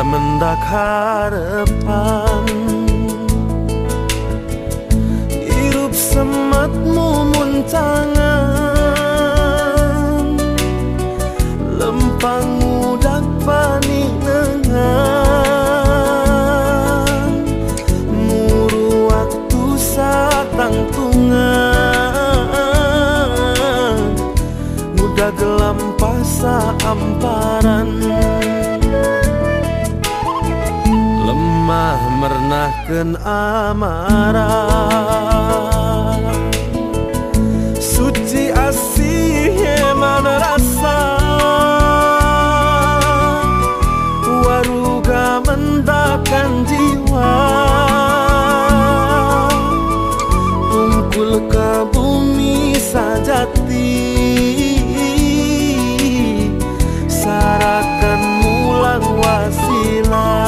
mendak harapan hirup sematmu muntangan lempang mudak panik nengan muru waktu satang tungan mudah gelampah saamparan lemah mernahkeun amarah suci asih mana rasa waruga mendakan jiwa tungkul ke bumi sajati sarakan mulang wasilah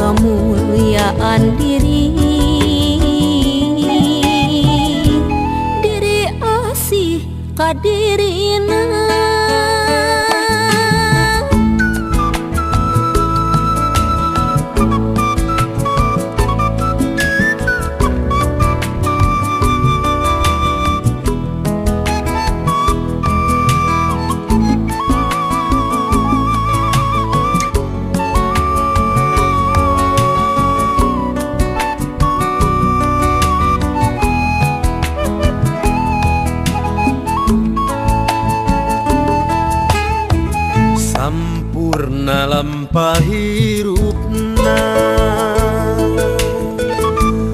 kemuliaan diri asih kadirina sampurna lampah hirupna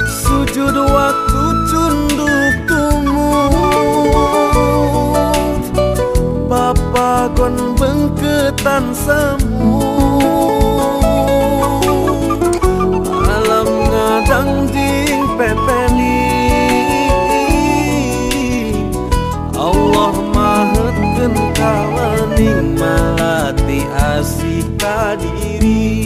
sujud waktu cunduk tumut papagon bengketan semut alam ngadang ding pepeni Allah mahetkeun kawening malati asih kadiri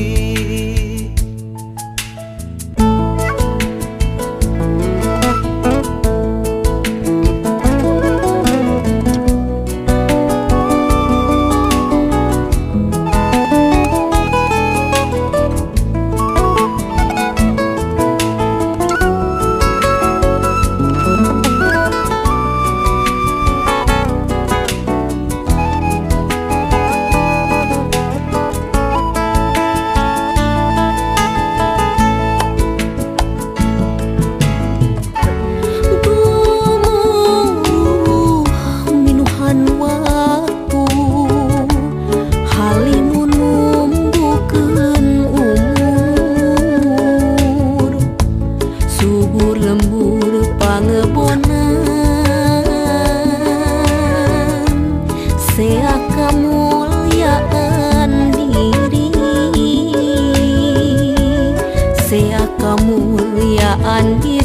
kemuliaan diri